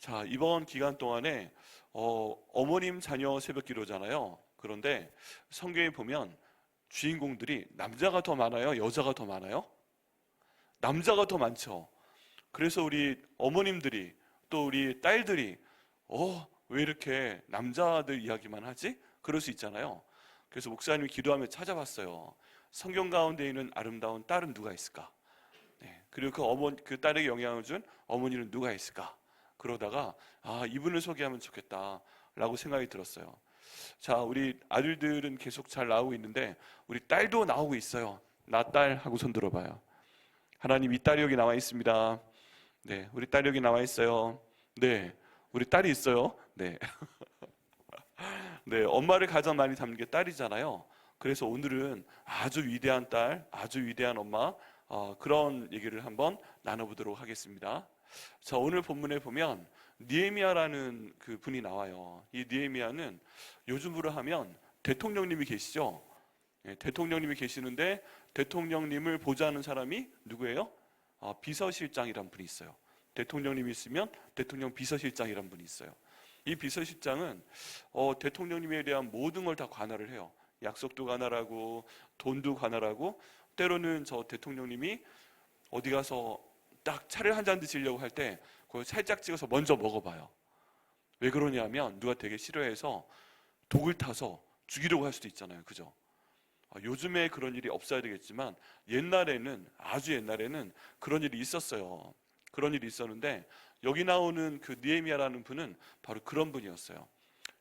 자, 이번 기간 동안에 어머님 자녀 새벽 기도잖아요. 그런데 성경에 보면 주인공들이 남자가 더 많아요? 여자가 더 많아요? 남자가 더 많죠. 그래서 우리 어머님들이 또 우리 딸들이 왜 이렇게 남자들 이야기만 하지? 그럴 수 있잖아요. 그래서 목사님이 기도하며 찾아봤어요. 성경 가운데 있는 아름다운 딸은 누가 있을까? 네, 그리고 그 딸에게 영향을 준 어머니는 누가 있을까? 그러다가 이분을 소개하면 좋겠다라고 생각이 들었어요. 자, 우리 아들들은 계속 잘 나오고 있는데 우리 딸도 나오고 있어요. 나 딸 하고 손 들어봐요. 하나님, 이 딸이 여기 나와 있습니다. 네, 우리 딸이 여기 나와 있어요. 네, 우리 딸이 있어요. 네. 네, 엄마를 가장 많이 닮는 게 딸이잖아요. 그래서 오늘은 아주 위대한 딸, 아주 위대한 엄마, 그런 얘기를 한번 나눠보도록 하겠습니다. 자, 오늘 본문에 보면 느헤미야라는 그 분이 나와요. 이 느헤미야는 요즘으로 하면 대통령님이 계시죠. 네, 대통령님이 계시는데 대통령님을 보좌하는 사람이 누구예요? 비서실장이란 분이 있어요. 대통령님이 있으면 대통령 비서실장이란 분이 있어요. 이 비서실장은 대통령님에 대한 모든 걸 다 관할을 해요. 약속도 관할하고 돈도 관할하고, 때로는 저 대통령님이 어디 가서 딱 차를 한 잔 드시려고 할 때 그걸 살짝 찍어서 먼저 먹어봐요. 왜 그러냐면 누가 되게 싫어해서 독을 타서 죽이려고 할 수도 있잖아요. 그죠? 요즘에 그런 일이 없어야 되겠지만 옛날에는, 아주 옛날에는 그런 일이 있었어요. 그런 일이 있었는데 여기 나오는 그 느헤미야라는 분은 바로 그런 분이었어요.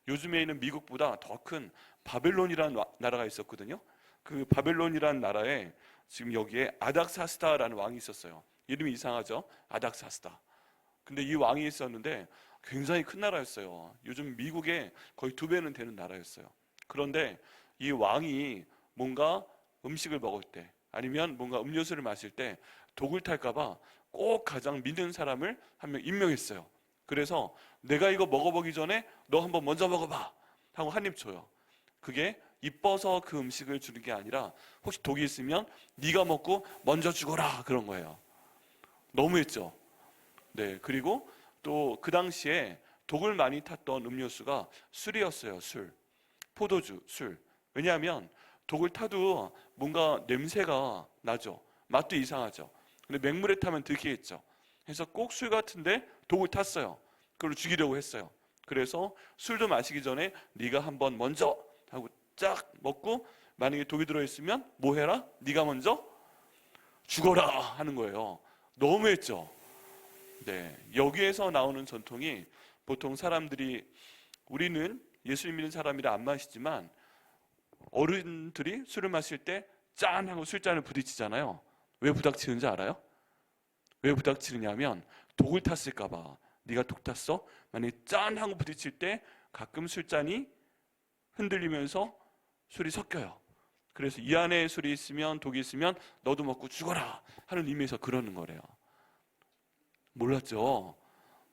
요즘에 있는 미국보다 더 큰 바벨론이라는 나라가 있었거든요. 그 바벨론이라는 나라에 지금 여기에 아닥사스다라는 왕이 있었어요. 이름이 이상하죠? 아닥사스다. 근데 이 왕이 있었는데 굉장히 큰 나라였어요. 요즘 미국의 거의 2배는 되는 나라였어요. 그런데 이 왕이 뭔가 음식을 먹을 때 아니면 뭔가 음료수를 마실 때 독을 탈까봐 꼭 가장 믿는 사람을 한 명 임명했어요. 그래서 내가 이거 먹어보기 전에 너 한번 먼저 먹어봐 하고 한 입 줘요. 그게 이뻐서 그 음식을 주는 게 아니라 혹시 독이 있으면 네가 먹고 먼저 죽어라, 그런 거예요. 너무했죠. 네, 그리고 또 그 당시에 독을 많이 탔던 음료수가 술이었어요. 술, 포도주, 술. 왜냐하면 독을 타도 뭔가 냄새가 나죠. 맛도 이상하죠. 근데 맹물에 타면 느끼했죠. 그래서 꼭 술 같은데 독을 탔어요. 그걸 죽이려고 했어요. 그래서 술도 마시기 전에 네가 한번 먼저 하고 쫙 먹고, 만약에 독이 들어있으면 뭐 해라? 네가 먼저 죽어라 하는 거예요. 너무했죠. 네, 여기에서 나오는 전통이 보통 사람들이, 우리는 예수 믿는 사람이라 안 마시지만 어른들이 술을 마실 때 짠 하고 술잔을 부딪히잖아요. 왜 부닥치는지 알아요? 왜 부닥치느냐면 독을 탔을까 봐. 네가 독 탔어? 만약에 짠 하고 부딪힐 때 가끔 술잔이 흔들리면서 술이 섞여요. 그래서 이 안에 술이 있으면, 독이 있으면 너도 먹고 죽어라 하는 의미에서 그러는 거래요. 몰랐죠?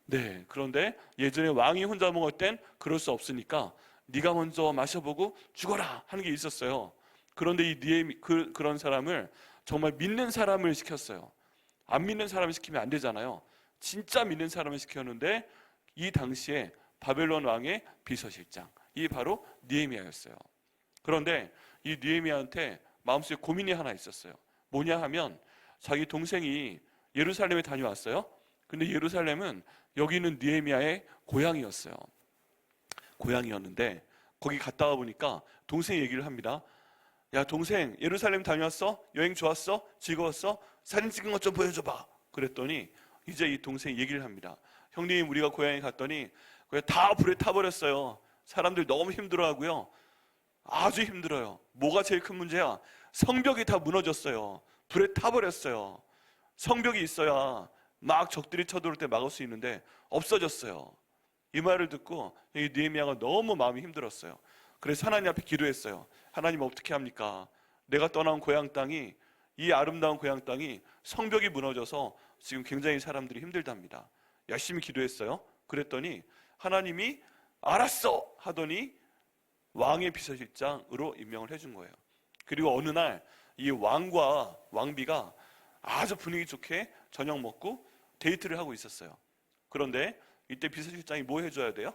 네, 그런데 예전에 왕이 혼자 먹을 땐 그럴 수 없으니까 네가 먼저 마셔보고 죽어라 하는 게 있었어요. 그런데 그런 사람을, 정말 믿는 사람을 시켰어요. 안 믿는 사람을 시키면 안 되잖아요. 진짜 믿는 사람을 시켰는데 이 당시에 바벨론 왕의 비서실장, 이 바로 느헤미야였어요. 그런데 이 느헤미야한테 마음속에 고민이 하나 있었어요. 뭐냐 하면 자기 동생이 예루살렘에 다녀왔어요. 근데 예루살렘은 여기 있는 느헤미야의 고향이었어요. 고향이었는데 거기 갔다 와 보니까 동생이 얘기를 합니다. 야, 동생, 예루살렘 다녀왔어? 여행 좋았어? 즐거웠어? 사진 찍은 것 좀 보여줘봐. 그랬더니 이제 이 동생이 얘기를 합니다. 형님, 우리가 고향에 갔더니 다 불에 타버렸어요. 사람들 너무 힘들어하고요. 아주 힘들어요. 뭐가 제일 큰 문제야? 성벽이 다 무너졌어요. 불에 타버렸어요. 성벽이 있어야 막 적들이 쳐들어올 때 막을 수 있는데 없어졌어요. 이 말을 듣고 이 느헤미야가 너무 마음이 힘들었어요. 그래서 하나님 앞에 기도했어요. 하나님, 어떻게 합니까? 내가 떠나온 고향 땅이, 이 아름다운 고향 땅이 성벽이 무너져서 지금 굉장히 사람들이 힘들답니다. 열심히 기도했어요. 그랬더니 하나님이 알았어 하더니 왕의 비서실장으로 임명을 해준 거예요. 그리고 어느 날 이 왕과 왕비가 아주 분위기 좋게 저녁 먹고 데이트를 하고 있었어요. 그런데 이때 비서실장이 뭐 해줘야 돼요?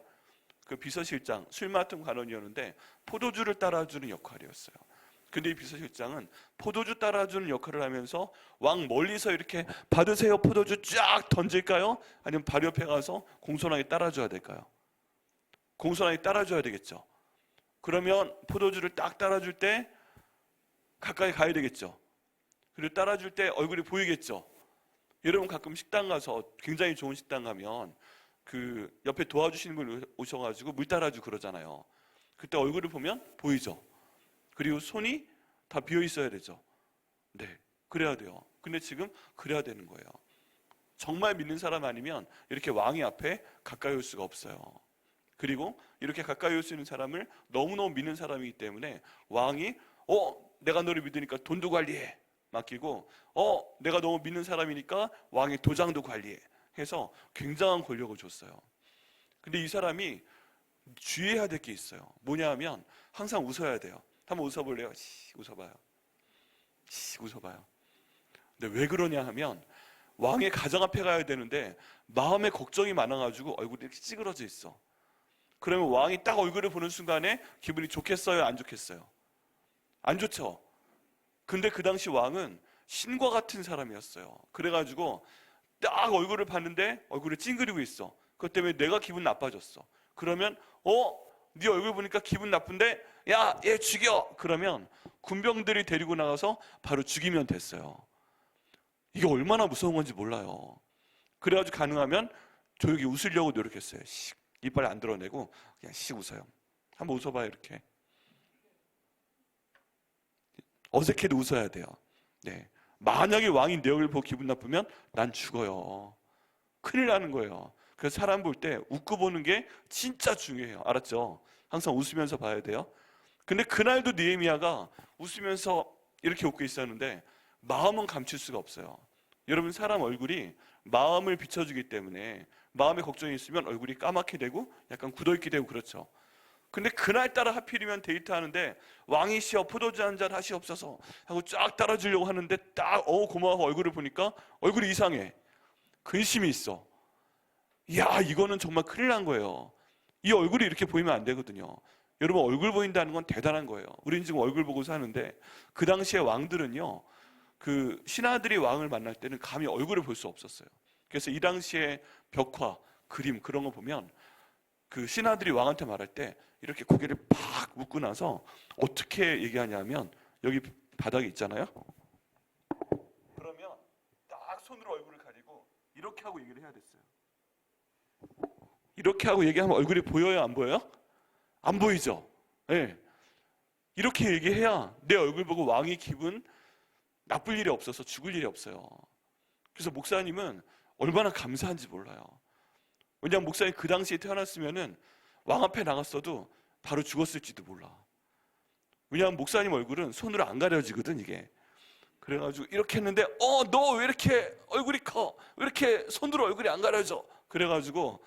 그 비서실장, 술 맡은 관원이었는데 포도주를 따라주는 역할이었어요. 근데 이 비서실장은 포도주 따라주는 역할을 하면서 왕 멀리서 이렇게 받으세요 포도주 쫙 던질까요? 아니면 바로 옆에 가서 공손하게 따라줘야 될까요? 공손하게 따라줘야 되겠죠. 그러면 포도주를 딱 따라줄 때 가까이 가야 되겠죠. 그리고 따라줄 때 얼굴이 보이겠죠. 여러분 가끔 식당 가서 굉장히 좋은 식당 가면 그 옆에 도와주시는 분 오셔가지고 물 따라주고 그러잖아요. 그때 얼굴을 보면 보이죠. 그리고 손이 다 비어 있어야 되죠. 네, 그래야 돼요. 근데 지금 그래야 되는 거예요. 정말 믿는 사람 아니면 이렇게 왕의 앞에 가까이 올 수가 없어요. 그리고 이렇게 가까이 올 수 있는 사람을 너무너무 믿는 사람이기 때문에 왕이 내가 너를 믿으니까 돈도 관리해 맡기고 내가 너무 믿는 사람이니까 왕의 도장도 관리해 해서 굉장한 권력을 줬어요. 근데 이 사람이 주의해야 될 게 있어요. 뭐냐 하면 항상 웃어야 돼요. 한번 웃어볼래요? 웃어봐요. 웃어봐요. 근데 왜 그러냐 하면 왕의 가정 앞에 가야 되는데 마음에 걱정이 많아가지고 얼굴이 이렇게 찌그러져 있어. 그러면 왕이 딱 얼굴을 보는 순간에 기분이 좋겠어요? 안 좋겠어요? 안 좋죠. 근데 그 당시 왕은 신과 같은 사람이었어요. 그래가지고 딱 얼굴을 봤는데 얼굴이 찡그리고 있어. 그것 때문에 내가 기분 나빠졌어. 그러면 네 얼굴 보니까 기분 나쁜데 야, 얘 죽여! 그러면 군병들이 데리고 나가서 바로 죽이면 됐어요. 이게 얼마나 무서운 건지 몰라요. 그래가지고 가능하면 조용히 웃으려고 노력했어요. 이빨 안 드러내고 그냥 웃어요. 한번 웃어봐요. 이렇게 어색해도 웃어야 돼요. 네. 만약에 왕이 내 얼굴 보고 기분 나쁘면 난 죽어요. 큰일 나는 거예요. 그래서 사람 볼 때 웃고 보는 게 진짜 중요해요. 알았죠? 항상 웃으면서 봐야 돼요. 근데 그날도 느헤미야가 웃으면서 이렇게 웃고 있었는데 마음은 감출 수가 없어요. 여러분 사람 얼굴이 마음을 비춰주기 때문에 마음에 걱정이 있으면 얼굴이 까맣게 되고 약간 굳어있게 되고 그렇죠. 근데 그날따라 하필이면 데이트하는데 왕이시여 포도주 한 잔 하시옵소서 하고 쫙 따라주려고 하는데 딱 고마워 얼굴을 보니까 얼굴이 이상해. 근심이 있어. 이야 이거는 정말 큰일 난 거예요. 이 얼굴이 이렇게 보이면 안 되거든요. 여러분 얼굴 보인다는 건 대단한 거예요. 우리는 지금 얼굴 보고 사는데 그 당시에 왕들은요 그 신하들이 왕을 만날 때는 감히 얼굴을 볼 수 없었어요. 그래서 이 당시에 벽화, 그림 그런 거 보면 그 신하들이 왕한테 말할 때 이렇게 고개를 팍 묶고 나서 어떻게 얘기하냐면 여기 바닥에 있잖아요. 그러면 딱 손으로 얼굴을 가리고 이렇게 하고 얘기를 해야 됐어요. 이렇게 하고 얘기하면 얼굴이 보여요? 안 보여요? 안 보이죠? 네. 이렇게 얘기해야 내 얼굴 보고 왕이 기분 나쁠 일이 없어서 죽을 일이 없어요. 그래서 목사님은 얼마나 감사한지 몰라요. 왜냐하면 목사님 그 당시에 태어났으면은 왕 앞에 나갔어도 바로 죽었을지도 몰라. 왜냐하면 목사님 얼굴은 손으로 안 가려지거든 이게. 그래가지고 이렇게 했는데 너 왜 이렇게 얼굴이 커? 왜 이렇게 손으로 얼굴이 안 가려져? 그래가지고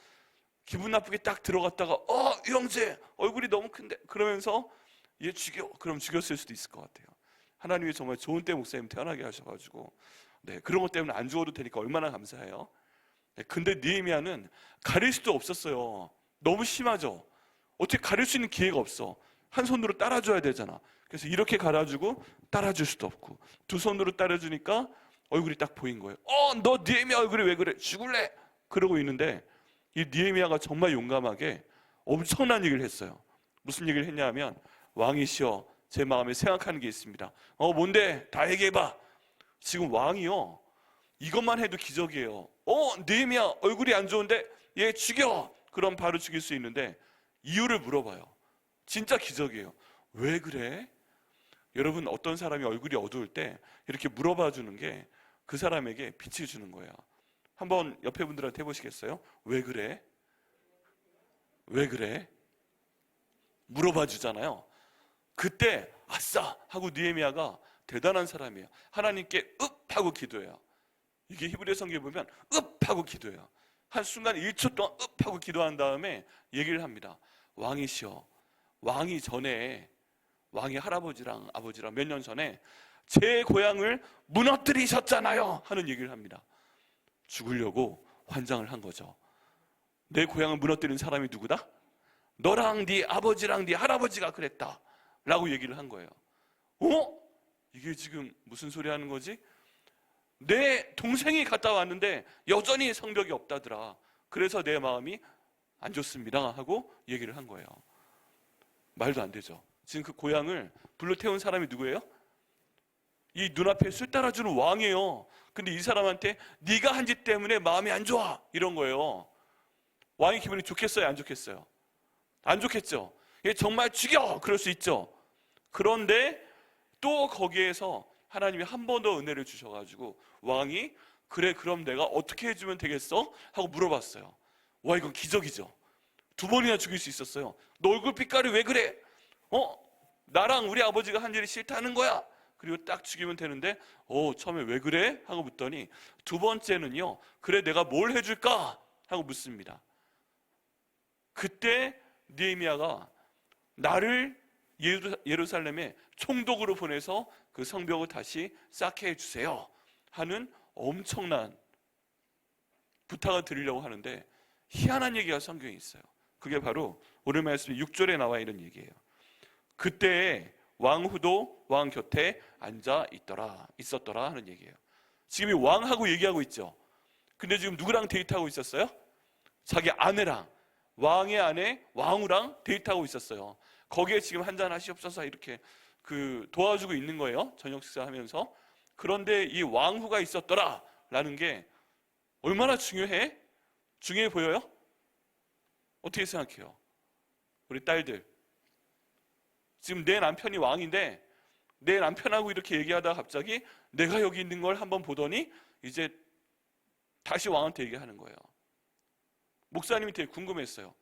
기분 나쁘게 딱 들어갔다가 형제 얼굴이 너무 큰데 그러면서 얘 죽여. 그럼 죽였을 수도 있을 것 같아요. 하나님이 정말 좋은 때 목사님 태어나게 하셔가지고 네, 그런 것 때문에 안 죽어도 되니까 얼마나 감사해요. 네, 근데 느헤미야는 가릴 수도 없었어요. 너무 심하죠. 어떻게 가릴 수 있는 기회가 없어. 한 손으로 따라줘야 되잖아. 그래서 이렇게 갈아주고 따라줄 수도 없고 두 손으로 따라주니까 얼굴이 딱 보인 거예요. 너 느헤미야 얼굴이 왜 그래? 죽을래? 그러고 있는데 이 느헤미야가 정말 용감하게 엄청난 얘기를 했어요. 무슨 얘기를 했냐면 왕이시여 제 마음에 생각하는 게 있습니다. 뭔데? 다 얘기해봐. 지금 왕이요 이것만 해도 기적이에요. 느헤미야 얼굴이 안 좋은데 얘 죽여. 그럼 바로 죽일 수 있는데 이유를 물어봐요. 진짜 기적이에요. 왜 그래? 여러분 어떤 사람이 얼굴이 어두울 때 이렇게 물어봐 주는 게 그 사람에게 빛을 주는 거예요. 한번 옆에 분들한테 해보시겠어요? 왜 그래? 왜 그래? 물어봐 주잖아요. 그때 아싸 하고 느헤미야가 대단한 사람이에요. 하나님께 읍 하고 기도해요. 이게 히브리 성경에 보면 읍 하고 기도해요. 한 순간 1초 동안 읍 하고 기도한 다음에 얘기를 합니다. 왕이시여 왕이 전에 왕의 할아버지랑 아버지랑 몇 년 전에 제 고향을 무너뜨리셨잖아요 하는 얘기를 합니다. 죽으려고 환장을 한 거죠. 내 고향을 무너뜨린 사람이 누구다? 너랑 네 아버지랑 네 할아버지가 그랬다 라고 얘기를 한 거예요. 이게 지금 무슨 소리 하는 거지? 내 동생이 갔다 왔는데 여전히 성벽이 없다더라. 그래서 내 마음이 안 좋습니다 하고 얘기를 한 거예요. 말도 안 되죠. 지금 그 고향을 불러 태운 사람이 누구예요? 이 눈앞에 술 따라주는 왕이에요. 근데 이 사람한테 네가 한 짓 때문에 마음이 안 좋아 이런 거예요. 왕이 기분이 좋겠어요? 안 좋겠어요? 안 좋겠죠. 정말 죽여 그럴 수 있죠. 그런데 또 거기에서 하나님이 한 번 더 은혜를 주셔가지고 왕이 그래 그럼 내가 어떻게 해주면 되겠어? 하고 물어봤어요. 와, 이건 기적이죠. 2번이나 죽일 수 있었어요. 너 얼굴 빛깔이 왜 그래? 나랑 우리 아버지가 한 일이 싫다는 거야. 그리고 딱 죽이면 되는데 처음에 왜 그래? 하고 묻더니 2번째는요 그래 내가 뭘 해줄까? 하고 묻습니다. 그때 느헤미야가 나를 예루살렘에 총독으로 보내서 그 성벽을 다시 쌓게 해주세요 하는 엄청난 부탁을 드리려고 하는데 희한한 얘기가 성경에 있어요. 그게 바로 오늘 말씀 6절에 나와 있는 얘기예요. 그때 왕후도 왕 곁에 앉아 있었더라 하는 얘기예요. 지금 이 왕하고 얘기하고 있죠. 근데 지금 누구랑 데이트하고 있었어요? 자기 아내랑, 왕의 아내 왕후랑 데이트하고 있었어요. 거기에 지금 한잔 하시옵소서 이렇게 도와주고 있는 거예요. 저녁 식사하면서. 그런데 이 왕후가 있었더라 라는 게 얼마나 중요해? 중요해 보여요? 어떻게 생각해요? 우리 딸들, 지금 내 남편이 왕인데 내 남편하고 이렇게 얘기하다가 갑자기 내가 여기 있는 걸 한번 보더니 이제 다시 왕한테 얘기하는 거예요. 목사님이 되게 궁금했어요.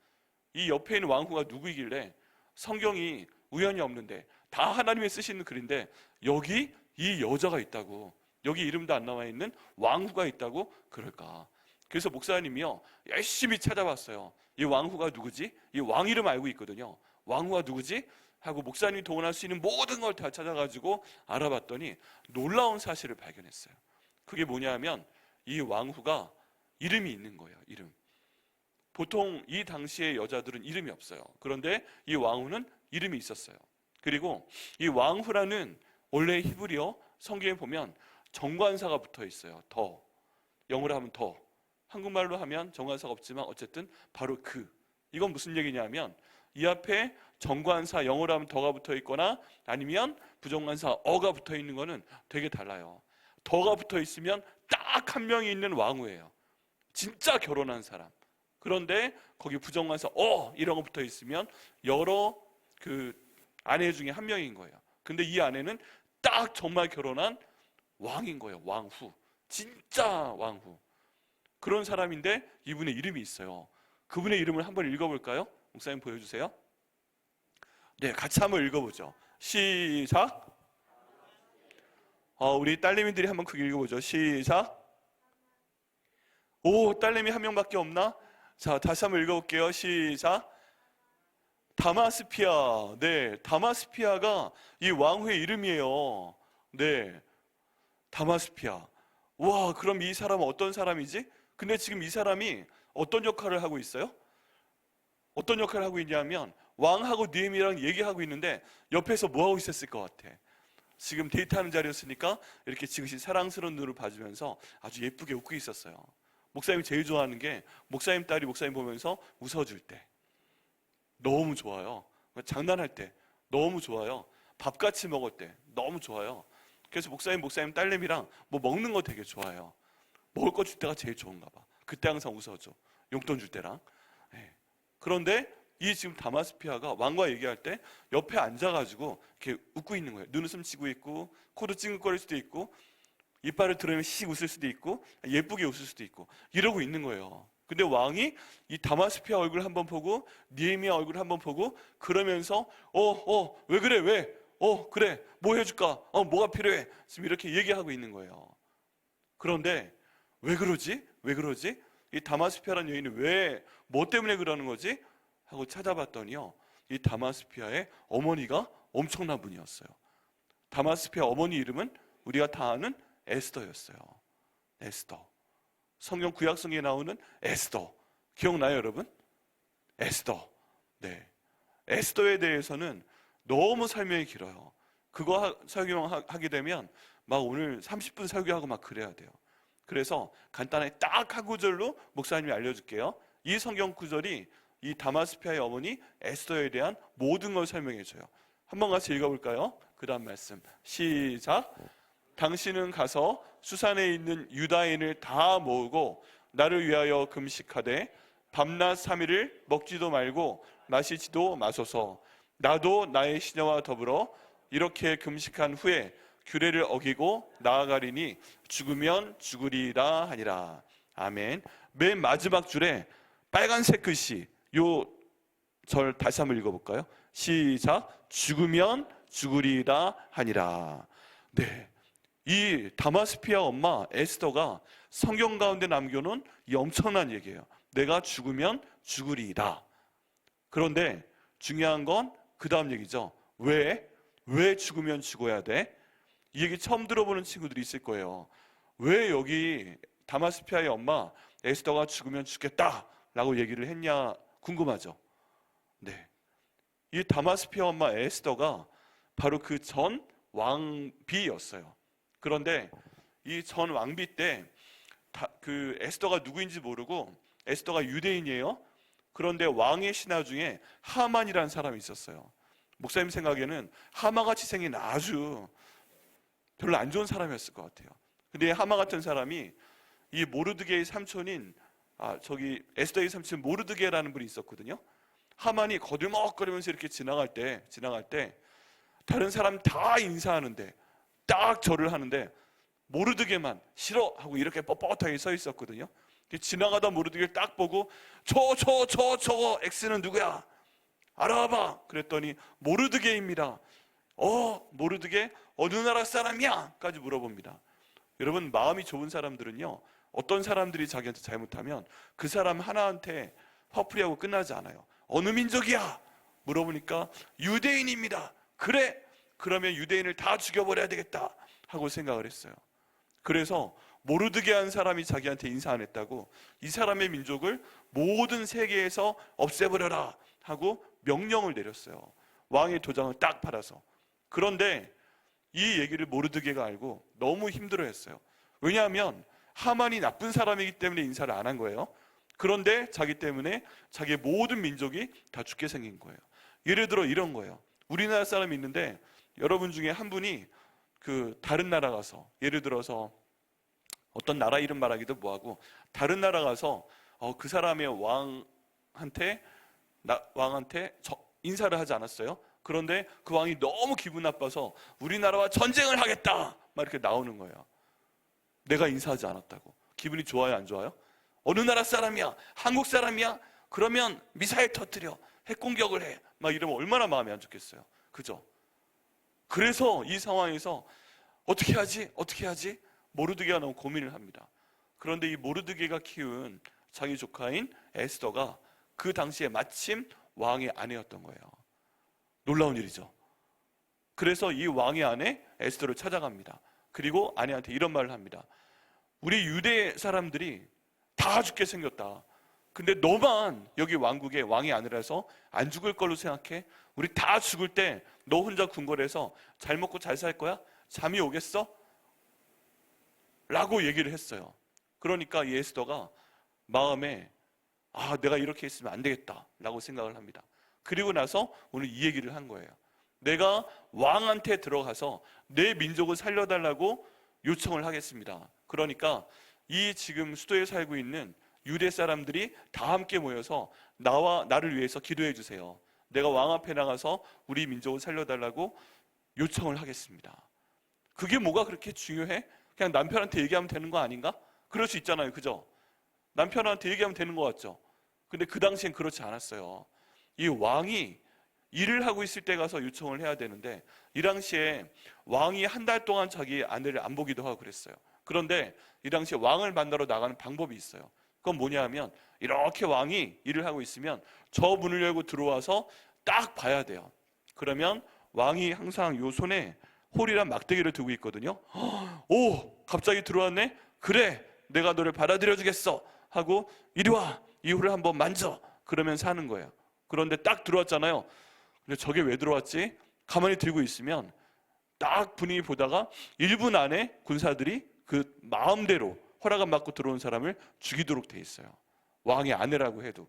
이 옆에 있는 왕후가 누구이길래 성경이 우연히 없는데 다 하나님이 쓰시는 글인데 여기 이 여자가 있다고, 여기 이름도 안 나와 있는 왕후가 있다고 그럴까? 그래서 목사님이요 열심히 찾아봤어요. 이 왕후가 누구지? 이 왕 이름 알고 있거든요. 왕후가 누구지? 하고 목사님이 동원할 수 있는 모든 걸 다 찾아가지고 알아봤더니 놀라운 사실을 발견했어요. 그게 뭐냐면 이 왕후가 이름이 있는 거예요. 이름. 보통 이 당시의 여자들은 이름이 없어요. 그런데 이 왕후는 이름이 있었어요. 그리고 이 왕후라는 원래 히브리어 성경에 보면 정관사가 붙어 있어요. 더. 영어로 하면 더. 한국말로 하면 정관사가 없지만 어쨌든 바로 이건 무슨 얘기냐면 이 앞에 정관사 영어로 하면 더가 붙어 있거나 아니면 부정관사 어가 붙어 있는 거는 되게 달라요. 더가 붙어 있으면 딱 한 명이 있는 왕후예요. 진짜 결혼한 사람. 그런데 거기 부정관사 이런 거 붙어 있으면 여러 아내 중에 한 명인 거예요. 근데 이 아내는 딱 정말 결혼한 왕인 거예요. 왕후. 진짜 왕후. 그런 사람인데 이분의 이름이 있어요. 그분의 이름을 한번 읽어볼까요? 목사님 보여주세요. 네, 같이 한번 읽어보죠. 시작. 우리 딸내미들이 한번 크게 읽어보죠. 시작. 딸내미 한 명밖에 없나? 자, 다시 한번 읽어볼게요. 시작. 다마스피아. 네, 다마스피아가 이 왕후의 이름이에요. 네, 다마스피아. 와, 그럼 이 사람은 어떤 사람이지? 근데 지금 이 사람이 어떤 역할을 하고 있어요? 어떤 역할을 하고 있냐면 왕하고 느헤미야랑 얘기하고 있는데 옆에서 뭐하고 있었을 것 같아? 지금 데이트하는 자리였으니까 이렇게 지그시 사랑스러운 눈을 봐주면서 아주 예쁘게 웃고 있었어요. 목사님이 제일 좋아하는 게 목사님 딸이 목사님 보면서 웃어줄 때 너무 좋아요. 장난할 때 너무 좋아요. 밥 같이 먹을 때 너무 좋아요. 그래서 목사님 딸내미랑 뭐 먹는 거 되게 좋아해요. 먹을 거 줄 때가 제일 좋은가 봐. 그때 항상 웃어줘. 용돈 줄 때랑. 네. 그런데 이 지금 다마스피아가 왕과 얘기할 때 옆에 앉아가지고 이렇게 웃고 있는 거예요. 눈웃음 치고 있고 코도 찡긋거릴 수도 있고 이빨을 드러내면 씩 웃을 수도 있고 예쁘게 웃을 수도 있고 이러고 있는 거예요. 근데 왕이 이 다마스피아 얼굴 한번 보고 느헤미야 얼굴 한번 보고 그러면서 왜 그래 왜? 그래 뭐 해줄까? 뭐가 필요해? 지금 이렇게 얘기하고 있는 거예요. 그런데 왜 그러지? 왜 그러지? 이 다마스피아라는 여인이 왜 뭐 때문에 그러는 거지? 하고 찾아봤더니요 이 다마스피아의 어머니가 엄청난 분이었어요. 다마스피아 어머니 이름은 우리가 다 아는 에스더였어요. 에스더. 성경 구약성에 나오는 에스더. 기억나요, 여러분? 에스더. 네. 에스더에 대해서는 너무 설명이 길어요. 그거 설명하게 되면 막 오늘 30분 설교하고 막 그래야 돼요. 그래서 간단하게 딱 한 구절로 목사님이 알려줄게요. 이 성경 구절이 이 다마스피아의 어머니 에스더에 대한 모든 걸 설명해 줘요. 한번 같이 읽어볼까요? 그 다음 말씀 시작. 당신은 가서 수산에 있는 유다인을 다 모으고 나를 위하여 금식하되 밤낮 3일을 먹지도 말고 마시지도 마소서. 나도 나의 시녀와 더불어 이렇게 금식한 후에 규례를 어기고 나아가리니 죽으면 죽으리라 하니라. 아멘. 맨 마지막 줄에 빨간색 글씨, 요 절 다시 한번 읽어볼까요? 시작. 죽으면 죽으리라 하니라. 네, 이 다마스피아 엄마 에스더가 성경 가운데 남겨놓은 이 엄청난 얘기예요. 내가 죽으면 죽으리라. 그런데 중요한 건 그 다음 얘기죠. 왜 죽으면 죽어야 돼? 이 얘기 처음 들어보는 친구들이 있을 거예요. 왜 여기 다마스피아의 엄마 에스더가 죽으면 죽겠다라고 얘기를 했냐 궁금하죠. 네, 이 다마스피아 엄마 에스더가 바로 그 전 왕비였어요. 그런데 이 전 왕비 때 그 에스더가 누구인지 모르고, 에스더가 유대인이에요. 그런데 왕의 신하 중에 하만이라는 사람이 있었어요. 목사님 생각에는 하마같이 생긴 아주 별로 안 좋은 사람이었을 것 같아요. 근데 하마 같은 사람이 이 모르드게의 삼촌인 저기 에스더의 삼촌 모르드게라는 분이 있었거든요. 하만이 거들먹거리면서 이렇게 지나갈 때 다른 사람 다 인사하는데 딱 절을 하는데 모르드게만 싫어 하고 이렇게 뻣뻣하게 서 있었거든요. 지나가다 모르드게를 딱 보고 저거 X는 누구야? 알아봐. 그랬더니 모르드게입니다. 모르드게 어느 나라 사람이야? 까지 물어봅니다. 여러분, 마음이 좋은 사람들은요, 어떤 사람들이 자기한테 잘못하면 그 사람 하나한테 화풀이하고 끝나지 않아요. 어느 민족이야? 물어보니까 유대인입니다. 그래? 그러면 유대인을 다 죽여버려야 되겠다 하고 생각을 했어요. 그래서 모르드게 한 사람이 자기한테 인사 안 했다고 이 사람의 민족을 모든 세계에서 없애버려라 하고 명령을 내렸어요. 왕의 도장을 딱 팔아서. 그런데 이 얘기를 모르드게가 알고 너무 힘들어했어요. 왜냐하면 하만이 나쁜 사람이기 때문에 인사를 안 한 거예요. 그런데 자기 때문에 자기의 모든 민족이 다 죽게 생긴 거예요. 예를 들어 이런 거예요. 우리나라 사람이 있는데 여러분 중에 한 분이 그 다른 나라 가서, 예를 들어서 어떤 나라 이름 말하기도 뭐하고, 다른 나라 가서 그 사람의 왕한테 인사를 하지 않았어요. 그런데 그 왕이 너무 기분 나빠서 우리나라와 전쟁을 하겠다 막 이렇게 나오는 거예요. 내가 인사하지 않았다고. 기분이 좋아요, 안 좋아요? 어느 나라 사람이야? 한국 사람이야? 그러면 미사일 터뜨려, 핵공격을 해 막 이러면 얼마나 마음이 안 좋겠어요. 그죠? 그래서 이 상황에서 어떻게 하지? 모르드게가 너무 고민을 합니다. 그런데 이 모르드게가 키운 자기 조카인 에스더가 그 당시에 마침 왕의 아내였던 거예요. 놀라운 일이죠. 그래서 이 왕의 아내 에스더를 찾아갑니다. 그리고 아내한테 이런 말을 합니다. 우리 유대 사람들이 다 죽게 생겼다. 근데 너만 여기 왕국의 왕의 아내라서 안 죽을 걸로 생각해? 우리 다 죽을 때 너 혼자 궁궐에서 잘 먹고 잘 살 거야? 잠이 오겠어? 라고 얘기를 했어요. 그러니까 이 에스더가 마음에 내가 이렇게 했으면 안 되겠다 라고 생각을 합니다. 그리고 나서 오늘 이 얘기를 한 거예요. 내가 왕한테 들어가서 내 민족을 살려달라고 요청을 하겠습니다. 그러니까 이 지금 수도에 살고 있는 유대 사람들이 다 함께 모여서 나를 위해서 기도해 주세요. 내가 왕 앞에 나가서 우리 민족을 살려달라고 요청을 하겠습니다. 그게 뭐가 그렇게 중요해? 그냥 남편한테 얘기하면 되는 거 아닌가? 그럴 수 있잖아요, 그죠? 남편한테 얘기하면 되는 거 같죠? 근데 그 당시엔 그렇지 않았어요. 이 왕이 일을 하고 있을 때 가서 요청을 해야 되는데, 이 당시에 왕이 한 달 동안 자기 아내를 안 보기도 하고 그랬어요. 그런데 이 당시에 왕을 만나러 나가는 방법이 있어요. 그건 뭐냐 하면, 이렇게 왕이 일을 하고 있으면 저 문을 열고 들어와서 딱 봐야 돼요. 그러면 왕이 항상 요 손에 홀이란 막대기를 들고 있거든요. 오, 갑자기 들어왔네? 그래, 내가 너를 받아들여 주겠어 하고 이리 와 이후를 한번 만져. 그러면서 하는 거예요. 그런데 딱 들어왔잖아요. 근데 저게 왜 들어왔지? 가만히 들고 있으면 딱 분위기 보다가 1분 안에 군사들이 그 마음대로 허락 안 받고 들어온 사람을 죽이도록 돼 있어요. 왕의 아내라고 해도.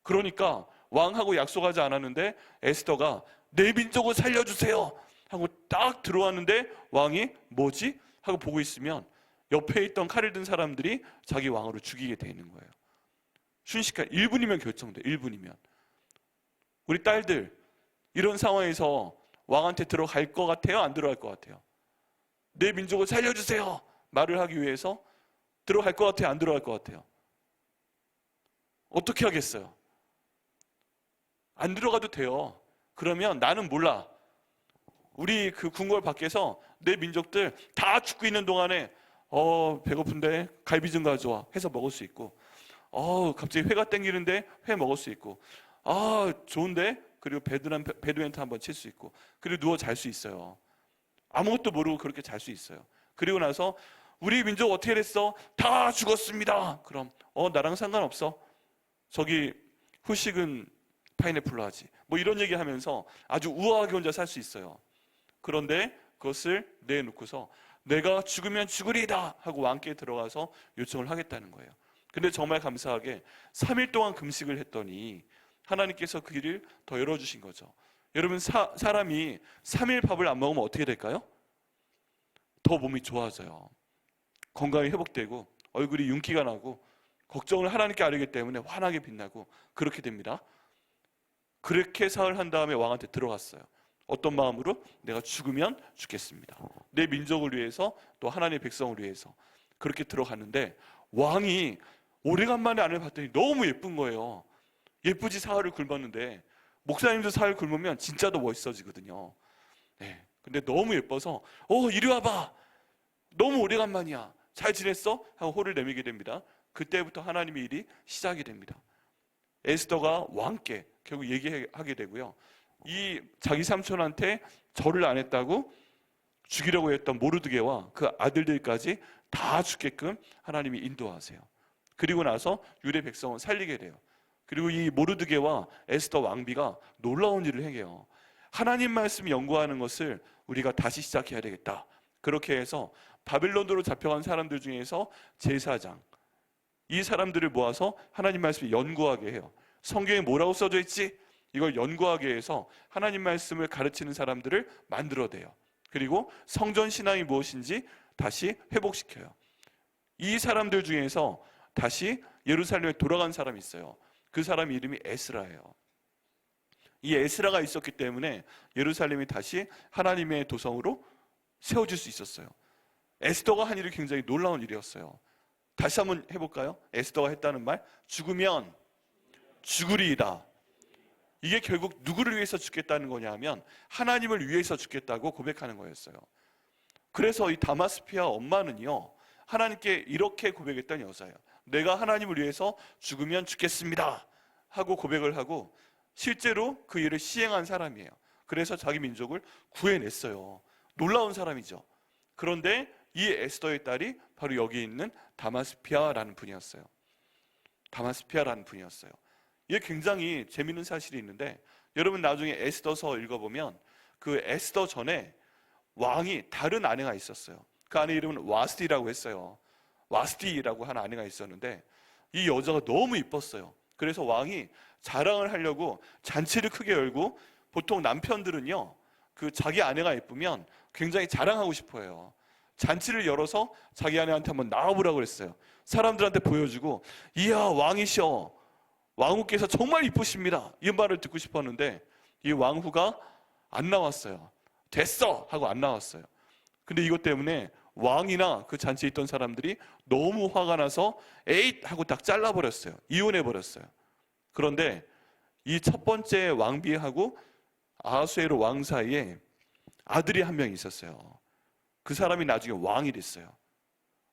그러니까 왕하고 약속하지 않았는데 에스더가 내 민족을 살려주세요 하고 딱 들어왔는데 왕이 뭐지? 하고 보고 있으면 옆에 있던 칼을 든 사람들이 자기 왕으로 죽이게 돼 있는 거예요. 순식간 1분이면 결정돼. 1분이면. 우리 딸들 이런 상황에서 왕한테 들어갈 것 같아요? 안 들어갈 것 같아요? 내 민족을 살려주세요 말을 하기 위해서 들어갈 것 같아요? 안 들어갈 것 같아요? 어떻게 하겠어요? 안 들어가도 돼요. 그러면 나는 몰라. 우리 그 궁궐 밖에서 내 민족들 다 죽고 있는 동안에 배고픈데 갈비 좀 가져와 해서 먹을 수 있고, 갑자기 회가 땡기는데 회 먹을 수 있고, 좋은데, 그리고 배드멘트 한번 칠 수 있고, 그리고 누워 잘 수 있어요. 아무것도 모르고 그렇게 잘 수 있어요. 그리고 나서 우리 민족 어떻게 됐어? 다 죽었습니다. 그럼 나랑 상관없어. 저기 후식은 파인애플로 하지. 뭐 이런 얘기하면서 아주 우아하게 혼자 살 수 있어요. 그런데 그것을 내놓고서 내가 죽으면 죽으리이다 하고 왕께 들어가서 요청을 하겠다는 거예요. 근데 정말 감사하게 3일 동안 금식을 했더니 하나님께서 그 길을 더 열어주신 거죠. 여러분, 사람이 3일 밥을 안 먹으면 어떻게 될까요? 더 몸이 좋아져요. 건강이 회복되고 얼굴이 윤기가 나고 걱정을 하나님께 아뢰기 때문에 환하게 빛나고 그렇게 됩니다. 그렇게 사흘 한 다음에 왕한테 들어갔어요. 어떤 마음으로? 내가 죽으면 죽겠습니다. 내 민족을 위해서, 또 하나님의 백성을 위해서. 그렇게 들어갔는데 왕이 오래간만에 아내를 봤더니 너무 예쁜 거예요. 예쁘지 사흘을 굶었는데, 목사님도 사흘 굶으면 진짜 더 멋있어지거든요. 네. 근데 너무 예뻐서 이리 와봐. 너무 오래간만이야. 잘 지냈어? 하고 호를 내밀게 됩니다. 그때부터 하나님의 일이 시작이 됩니다. 에스더가 왕께 결국 얘기하게 되고요. 이 자기 삼촌한테 절을 안 했다고 죽이려고 했던 모르드게와 그 아들들까지 다 죽게끔 하나님이 인도하세요. 그리고 나서 유대 백성을 살리게 돼요. 그리고 이 모르드게와 에스더 왕비가 놀라운 일을 행해요. 하나님 말씀 연구하는 것을 우리가 다시 시작해야 되겠다. 그렇게 해서 바벨론으로 잡혀간 사람들 중에서 제사장, 이 사람들을 모아서 하나님 말씀을 연구하게 해요. 성경에 뭐라고 써져 있지? 이걸 연구하게 해서 하나님 말씀을 가르치는 사람들을 만들어내요. 그리고 성전 신앙이 무엇인지 다시 회복시켜요. 이 사람들 중에서 다시 예루살렘에 돌아간 사람이 있어요. 그 사람 이름이 에스라예요. 이 에스라가 있었기 때문에 예루살렘이 다시 하나님의 도성으로 세워질 수 있었어요. 에스더가 한 일이 굉장히 놀라운 일이었어요. 다시 한번 해볼까요? 에스더가 했다는 말, 죽으면 죽으리이다. 이게 결국 누구를 위해서 죽겠다는 거냐면 하나님을 위해서 죽겠다고 고백하는 거였어요. 그래서 이 다마스피아 엄마는요, 하나님께 이렇게 고백했던 여자예요. 내가 하나님을 위해서 죽으면 죽겠습니다 하고 고백을 하고 실제로 그 일을 시행한 사람이에요. 그래서 자기 민족을 구해냈어요. 놀라운 사람이죠. 그런데 이 에스더의 딸이 바로 여기 있는 다마스피아라는 분이었어요. 다마스피아라는 분이었어요. 이게 굉장히 재밌는 사실이 있는데, 여러분 나중에 에스더서 읽어보면 그 에스더 전에 왕이 다른 아내가 있었어요. 그 아내 이름은 와스디라고 했어요. 와스디라고 하는 아내가 있었는데 이 여자가 너무 이뻤어요. 그래서 왕이 자랑을 하려고 잔치를 크게 열고, 보통 남편들은요 그 자기 아내가 예쁘면 굉장히 자랑하고 싶어 해요. 잔치를 열어서 자기 아내한테 한번 나와보라고 그랬어요. 사람들한테 보여주고, 이야 왕이셔, 왕후께서 정말 이쁘십니다, 이 말을 듣고 싶었는데 이 왕후가 안 나왔어요. 됐어 하고 안 나왔어요. 근데 이것 때문에 왕이나 그 잔치에 있던 사람들이 너무 화가 나서 에잇 하고 딱 잘라버렸어요. 이혼해버렸어요. 그런데 이 첫 번째 왕비하고 아하수에로 왕 사이에 아들이 한 명 있었어요. 그 사람이 나중에 왕이 됐어요.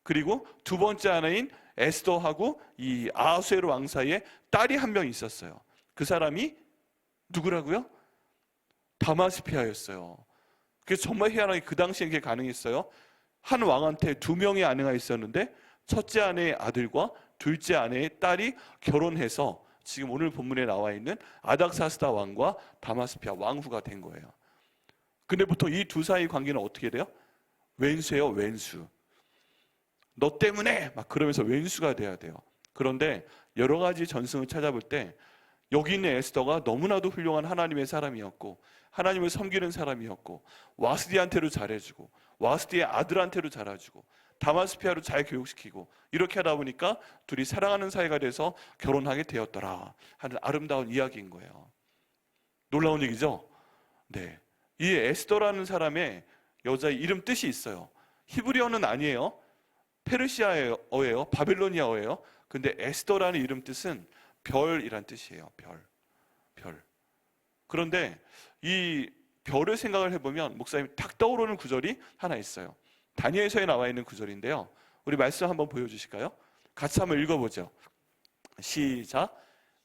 그리고 두 번째 아내인 에스더하고 이 아하수에로 왕 사이에 딸이 한 명 있었어요. 그 사람이 누구라고요? 다마스피아였어요. 그래서 정말 희한하게 그 당시에 그게 가능했어요. 한 왕한테 두 명의 아내가 있었는데 첫째 아내의 아들과 둘째 아내의 딸이 결혼해서 지금 오늘 본문에 나와 있는 아닥사스다 왕과 다마스피아 왕후가 된 거예요. 근데 보통 이 두 사이 관계는 어떻게 돼요? 왼수예요, 왼수. 너 때문에 막 그러면서 왼수가 돼야 돼요. 그런데 여러 가지 전승을 찾아볼 때 여기 있는 에스더가 너무나도 훌륭한 하나님의 사람이었고 하나님을 섬기는 사람이었고 와스디한테도 잘해주고 와스디의 아들한테도 잘해주고 다마스피아로 잘 교육시키고 이렇게 하다 보니까 둘이 사랑하는 사이가 돼서 결혼하게 되었더라 하는 아름다운 이야기인 거예요. 놀라운 얘기죠? 네, 이 에스더라는 사람의 여자의 이름 뜻이 있어요. 히브리어는 아니에요. 페르시아어예요. 바빌로니아어예요. 근데 에스더라는 이름 뜻은 별이란 뜻이에요. 별. 그런데 이 별을 생각을 해보면 목사님이 탁 떠오르는 구절이 하나 있어요. 다니엘서에 나와 있는 구절인데요. 우리 말씀 한번 보여주실까요? 같이 한번 읽어보죠. 시작.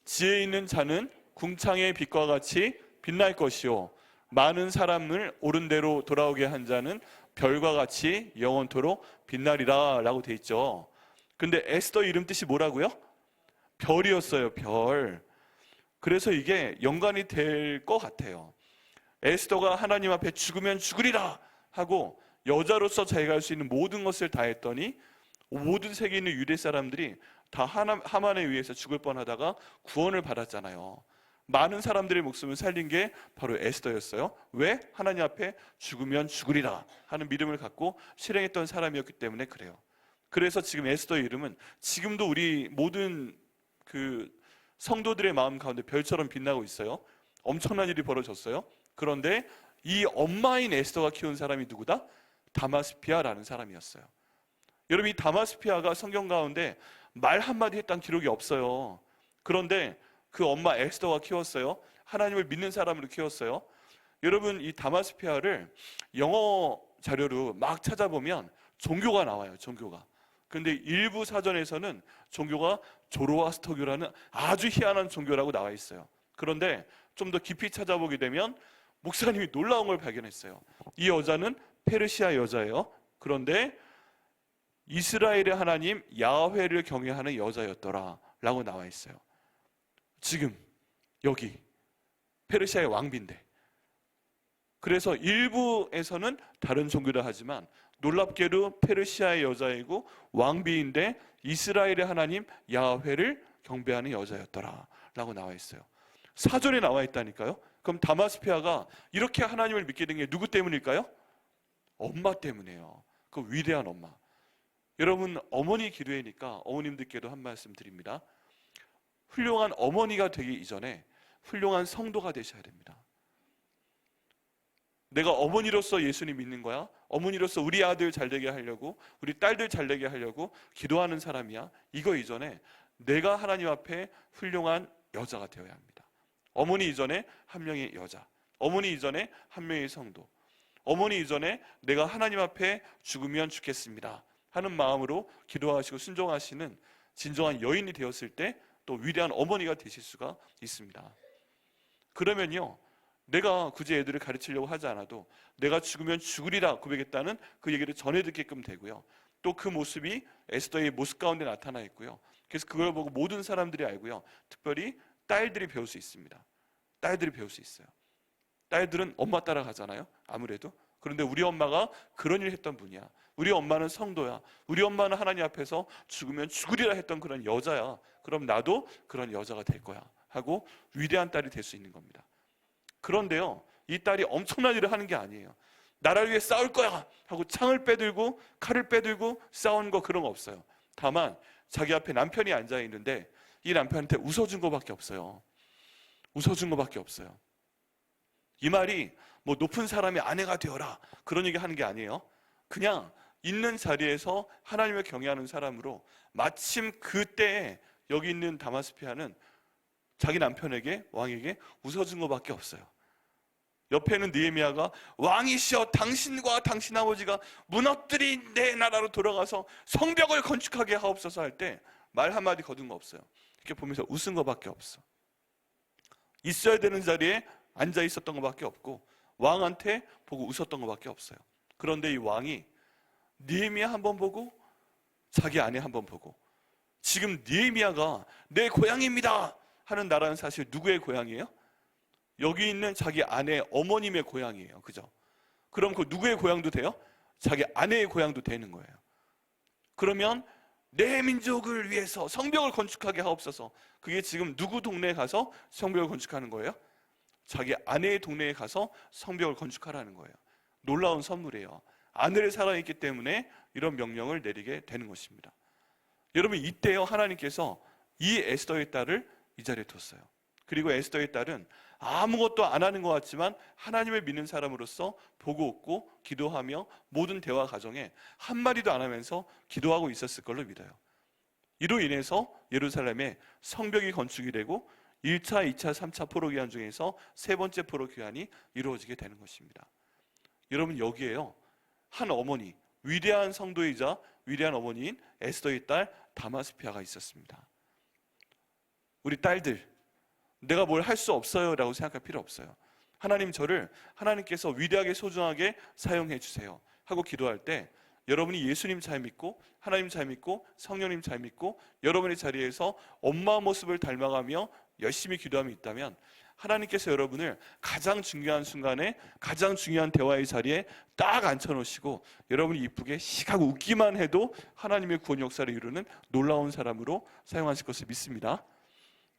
지혜 있는 자는 궁창의 빛과 같이 빛날 것이요 많은 사람을 옳은 대로 돌아오게 한 자는 별과 같이 영원토록 빛나리라 라고 돼 있죠. 근데 에스더 이름 뜻이 뭐라고요? 별이었어요. 별. 그래서 이게 연관이 될 것 같아요. 에스더가 하나님 앞에 죽으면 죽으리라 하고 여자로서 자기가 할 수 있는 모든 것을 다 했더니 모든 세계에 있는 유대 사람들이 다 하만에 의해서 죽을 뻔하다가 구원을 받았잖아요. 많은 사람들의 목숨을 살린 게 바로 에스더였어요. 왜? 하나님 앞에 죽으면 죽으리라 하는 믿음을 갖고 실행했던 사람이었기 때문에 그래요. 그래서 지금 에스더의 이름은 지금도 우리 모든 그 성도들의 마음 가운데 별처럼 빛나고 있어요. 엄청난 일이 벌어졌어요. 그런데 이 엄마인 에스더가 키운 사람이 누구다? 다마스피아라는 사람이었어요. 여러분, 이 다마스피아가 성경 가운데 말 한마디 했다는 기록이 없어요. 그런데 그 엄마 에스더가 키웠어요. 하나님을 믿는 사람으로 키웠어요. 여러분, 이 다마스피아를 영어 자료로 막 찾아보면 종교가 나와요. 종교가. 근데 일부 사전에서는 종교가 조로아스터교라는 아주 희한한 종교라고 나와 있어요. 그런데 좀 더 깊이 찾아보게 되면 목사님이 놀라운 걸 발견했어요. 이 여자는 페르시아 여자예요. 그런데 이스라엘의 하나님 야훼를 경외하는 여자였더라 라고 나와 있어요. 지금 여기 페르시아의 왕비인데, 그래서 일부에서는 다른 종교라 하지만 놀랍게도 페르시아의 여자이고 왕비인데 이스라엘의 하나님 야훼를 경배하는 여자였더라 라고 나와 있어요. 사전에 나와 있다니까요. 그럼 다마스피아가 이렇게 하나님을 믿게 된 게 누구 때문일까요? 엄마 때문이에요. 그 위대한 엄마. 여러분, 어머니 기도회니까 어머님들께도 한 말씀 드립니다. 훌륭한 어머니가 되기 이전에 훌륭한 성도가 되셔야 됩니다. 내가 어머니로서 예수님 믿는 거야? 어머니로서 우리 아들 잘 되게 하려고, 우리 딸들 잘 되게 하려고 기도하는 사람이야? 이거 이전에 내가 하나님 앞에 훌륭한 여자가 되어야 합니다. 어머니 이전에 한 명의 여자, 어머니 이전에 한 명의 성도, 어머니 이전에 내가 하나님 앞에 죽으면 죽겠습니다 하는 마음으로 기도하시고 순종하시는 진정한 여인이 되었을 때 또 위대한 어머니가 되실 수가 있습니다. 그러면요, 내가 굳이 애들을 가르치려고 하지 않아도 내가 죽으면 죽으리라 고백했다는 그 얘기를 전해 듣게끔 되고요. 또 그 모습이 에스더의 모습 가운데 나타나 있고요. 그래서 그걸 보고 모든 사람들이 알고요. 특별히 딸들이 배울 수 있습니다. 딸들이 배울 수 있어요. 딸들은 엄마 따라가잖아요. 아무래도. 그런데 우리 엄마가 그런 일을 했던 분이야. 우리 엄마는 성도야. 우리 엄마는 하나님 앞에서 죽으면 죽으리라 했던 그런 여자야. 그럼 나도 그런 여자가 될 거야 하고 위대한 딸이 될 수 있는 겁니다. 그런데요, 이 딸이 엄청난 일을 하는 게 아니에요. 나를 위해 싸울 거야 하고 창을 빼들고 칼을 빼들고 싸우는 거, 그런 거 없어요. 다만 자기 앞에 남편이 앉아 있는데 이 남편한테 웃어준 거밖에 없어요. 웃어준 거밖에 없어요. 이 말이 뭐 높은 사람의 아내가 되어라 그런 얘기 하는 게 아니에요. 그냥 있는 자리에서 하나님을 경외하는 사람으로 마침 그때에 여기 있는 다마스피아는 자기 남편에게, 왕에게 웃어준 것밖에 없어요. 옆에는 느헤미야가 왕이시여 당신과 당신 아버지가 무너뜨린 내 나라로 돌아가서 성벽을 건축하게 하옵소서 할 때 말 한마디 거둔 거 없어요. 이렇게 보면서 웃은 것밖에 없어. 있어야 되는 자리에 앉아 있었던 것밖에 없고 왕한테 보고 웃었던 것밖에 없어요. 그런데 이 왕이 느헤미야 한 번 보고 자기 아내 한 번 보고 지금 느헤미야가 내 고향입니다 하는 나라는 사실 누구의 고향이에요? 여기 있는 자기 아내 어머님의 고향이에요. 그죠? 그럼 그 누구의 고향도 돼요? 자기 아내의 고향도 되는 거예요. 그러면 내 민족을 위해서 성벽을 건축하게 하옵소서. 그게 지금 누구 동네에 가서 성벽을 건축하는 거예요? 자기 아내의 동네에 가서 성벽을 건축하라는 거예요. 놀라운 선물이에요. 아내를 사랑했기 때문에 이런 명령을 내리게 되는 것입니다. 여러분, 이때요 하나님께서 이 에스더의 딸을 이 자리에 뒀어요. 그리고 에스더의 딸은 아무것도 안 하는 것 같지만 하나님을 믿는 사람으로서 보고 웃고 기도하며 모든 대화 과정에 한마디도 안 하면서 기도하고 있었을 걸로 믿어요. 이로 인해서 예루살렘에 성벽이 건축이 되고 1차, 2차, 3차 포로 귀환 중에서 세 번째 포로 귀환이 이루어지게 되는 것입니다. 여러분, 여기에요 한 어머니, 위대한 성도이자 위대한 어머니인 에스더의 딸 다마스피아가 있었습니다. 우리 딸들, 내가 뭘 할 수 없어요 라고 생각할 필요 없어요. 하나님, 저를 하나님께서 위대하게 소중하게 사용해 주세요 하고 기도할 때 여러분이 예수님 잘 믿고 하나님 잘 믿고 성령님 잘 믿고 여러분의 자리에서 엄마 모습을 닮아가며 열심히 기도함이 있다면 하나님께서 여러분을 가장 중요한 순간에 가장 중요한 대화의 자리에 딱 앉혀놓으시고 여러분이 이쁘게 시하고 웃기만 해도 하나님의 구원 역사를 이루는 놀라운 사람으로 사용하실 것을 믿습니다.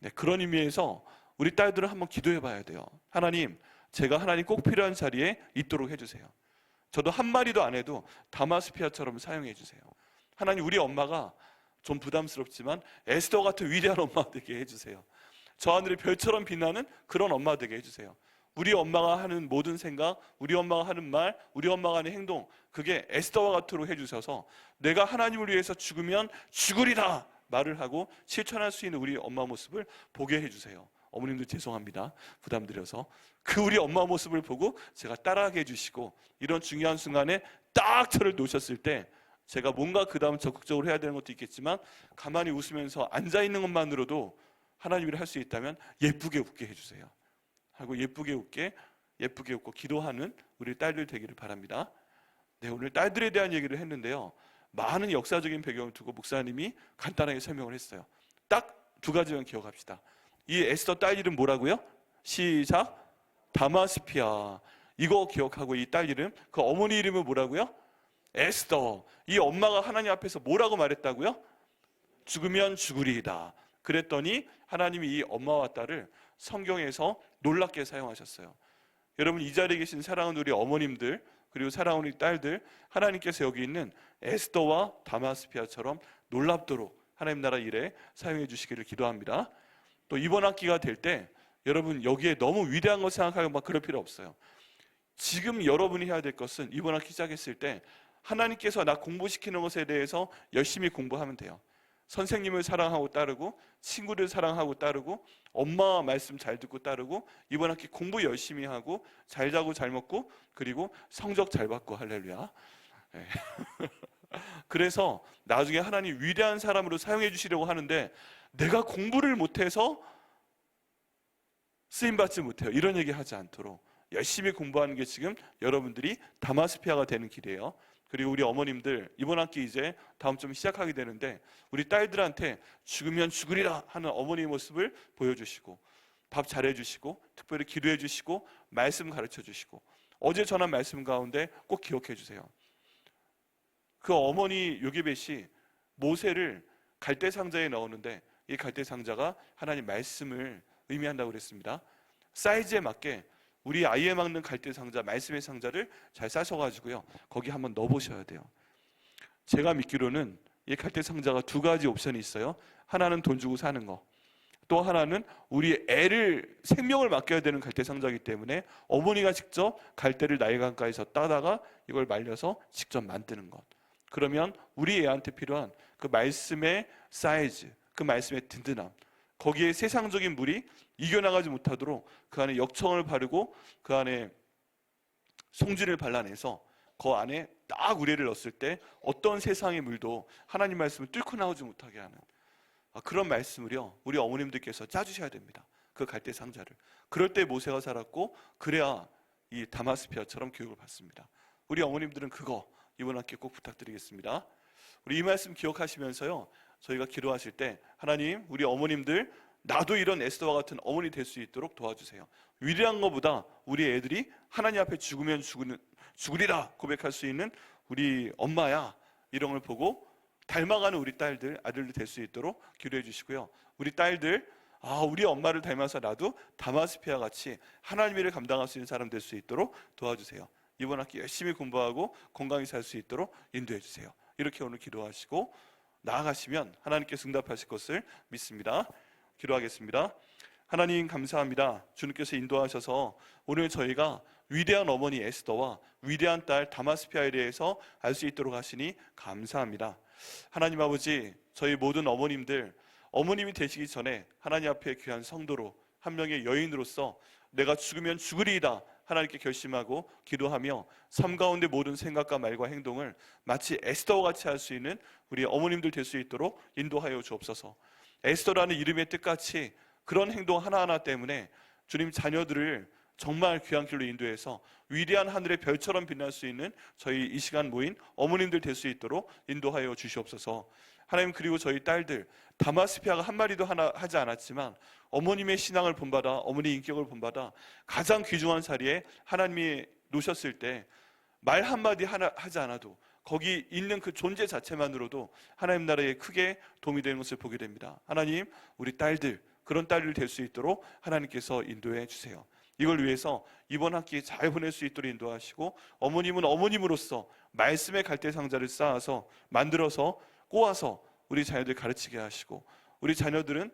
네, 그런 의미에서 우리 딸들은 한번 기도해 봐야 돼요. 하나님, 제가 하나님 꼭 필요한 자리에 있도록 해주세요. 저도 한마디도 안 해도 다마스피아처럼 사용해 주세요. 하나님, 우리 엄마가 좀 부담스럽지만 에스더 같은 위대한 엄마 되게 해주세요. 저 하늘의 별처럼 빛나는 그런 엄마 되게 해주세요. 우리 엄마가 하는 모든 생각, 우리 엄마가 하는 말, 우리 엄마가 하는 행동, 그게 에스더와 같도록 해주셔서 내가 하나님을 위해서 죽으면 죽으리라 말을 하고 실천할 수 있는 우리 엄마 모습을 보게 해주세요. 어머님들 죄송합니다. 부담드려서. 그 우리 엄마 모습을 보고 제가 따라하게 해주시고 이런 중요한 순간에 딱 저를 놓으셨을 때 제가 뭔가 그 다음 적극적으로 해야 되는 것도 있겠지만 가만히 웃으면서 앉아있는 것만으로도 하나님 일을 할 수 있다면 예쁘게 웃게 해주세요 하고 예쁘게 웃고 기도하는 우리 딸들 되기를 바랍니다. 네, 오늘 딸들에 대한 얘기를 했는데요, 많은 역사적인 배경을 두고 목사님이 간단하게 설명을 했어요. 딱 두 가지만 기억합시다. 이 에스더 딸 이름 뭐라고요? 시작! 다마스피아. 이거 기억하고 이 딸 이름, 그 어머니 이름은 뭐라고요? 에스더. 이 엄마가 하나님 앞에서 뭐라고 말했다고요? 죽으면 죽으리이다. 그랬더니 하나님이 이 엄마와 딸을 성경에서 놀랍게 사용하셨어요. 여러분, 이 자리에 계신 사랑하는 우리 어머님들 그리고 사랑하는 우리 딸들, 하나님께서 여기 있는 에스더와 다마스피아처럼 놀랍도록 하나님 나라 일에 사용해 주시기를 기도합니다. 또 이번 학기가 될 때 여러분 여기에 너무 위대한 거 생각하고 막 그럴 필요 없어요. 지금 여러분이 해야 될 것은 이번 학기 시작했을 때 하나님께서 나 공부시키는 것에 대해서 열심히 공부하면 돼요. 선생님을 사랑하고 따르고 친구를 사랑하고 따르고 엄마 말씀 잘 듣고 따르고 이번 학기 공부 열심히 하고 잘 자고 잘 먹고 그리고 성적 잘 받고 할렐루야. 네. 그래서 나중에 하나님 위대한 사람으로 사용해 주시려고 하는데 내가 공부를 못해서 쓰임받지 못해요 이런 얘기 하지 않도록 열심히 공부하는 게 지금 여러분들이 다마스피아가 되는 길이에요. 그리고 우리 어머님들 이번 학기 이제 다음 주 시작하게 되는데 우리 딸들한테 죽으면 죽으리라 하는 어머니의 모습을 보여주시고 밥 잘해주시고 특별히 기도해 주시고 말씀 가르쳐 주시고 어제 전한 말씀 가운데 꼭 기억해 주세요. 그 어머니 요게벳이 모세를 갈대 상자에 넣었는데 이 갈대 상자가 하나님 말씀을 의미한다고 그랬습니다. 사이즈에 맞게 우리 아이에 맞는 갈대 상자, 말씀의 상자를 잘 싸셔가지고요 거기 한번 넣어보셔야 돼요. 제가 믿기로는 이 갈대 상자가 두 가지 옵션이 있어요. 하나는 돈 주고 사는 거, 또 하나는 우리 애를 생명을 맡겨야 되는 갈대 상자이기 때문에 어머니가 직접 갈대를 나일강가에서 따다가 이걸 말려서 직접 만드는 것. 그러면 우리 애한테 필요한 그 말씀의 사이즈, 그 말씀의 든든함, 거기에 세상적인 물이 이겨나가지 못하도록 그 안에 역청을 바르고 그 안에 송진을 발라내서 그 안에 딱 우레를 넣었을 때 어떤 세상의 물도 하나님 말씀을 뚫고 나오지 못하게 하는 그런 말씀을요 우리 어머님들께서 짜주셔야 됩니다. 그 갈대 상자를. 그럴 때 모세가 살았고 그래야 이 다마스피아처럼 교육을 받습니다. 우리 어머님들은 그거 이번 학기 꼭 부탁드리겠습니다. 우리 이 말씀 기억하시면서요 저희가 기도하실 때 하나님, 우리 어머님들 나도 이런 에스더와 같은 어머니 될 수 있도록 도와주세요. 위대한 것보다 우리 애들이 하나님 앞에 죽으면 죽으리라 고백할 수 있는 우리 엄마야, 이런 걸 보고 닮아가는 우리 딸들, 아들들 될 수 있도록 기도해 주시고요. 우리 딸들, 우리 엄마를 닮아서 나도 다마스피아 같이 하나님의 일을 감당할 수 있는 사람 될 수 있도록 도와주세요. 이번 학기 열심히 공부하고 건강히 살 수 있도록 인도해 주세요. 이렇게 오늘 기도하시고 나아가시면 하나님께서 응답하실 것을 믿습니다. 기도하겠습니다. 하나님 감사합니다. 주님께서 인도하셔서 오늘 저희가 위대한 어머니 에스더와 위대한 딸 다마스피아에 대해서 알 수 있도록 하시니 감사합니다. 하나님 아버지, 저희 모든 어머님들, 어머님이 되시기 전에 하나님 앞에 귀한 성도로, 한 명의 여인으로서 내가 죽으면 죽으리이다 하나님께 결심하고 기도하며 삶 가운데 모든 생각과 말과 행동을 마치 에스더와 같이 할 수 있는 우리 어머님들 될 수 있도록 인도하여 주옵소서. 에스더라는 이름의 뜻같이 그런 행동 하나하나 때문에 주님 자녀들을 정말 귀한 길로 인도해서 위대한 하늘의 별처럼 빛날 수 있는 저희 이 시간 모인 어머님들 될 수 있도록 인도하여 주시옵소서. 하나님, 그리고 저희 딸들, 다마스피아가 한 마디도 하지 않았지만 어머님의 신앙을 본받아, 어머니 인격을 본받아 가장 귀중한 자리에 하나님이 놓으셨을 때 말 한마디 하지 않아도 거기 있는 그 존재 자체만으로도 하나님 나라에 크게 도움이 되는 것을 보게 됩니다. 하나님, 우리 딸들, 그런 딸들 될 수 있도록 하나님께서 인도해 주세요. 이걸 위해서 이번 학기 잘 보낼 수 있도록 인도하시고, 어머님은 어머님으로서 말씀의 갈대상자를 쌓아서 만들어서 꼬아서 우리 자녀들 가르치게 하시고, 우리 자녀들은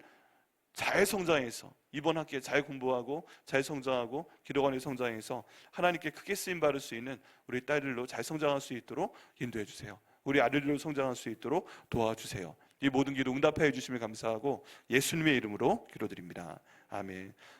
잘 성장해서 이번 학기에 잘 공부하고 잘 성장하고 기도관의 성장해서 하나님께 크게 쓰임 받을 수 있는 우리 딸들로 잘 성장할 수 있도록 인도해 주세요. 우리 아들들로 성장할 수 있도록 도와주세요. 이 모든 기도 응답해 주시면 감사하고 예수님의 이름으로 기도드립니다. 아멘.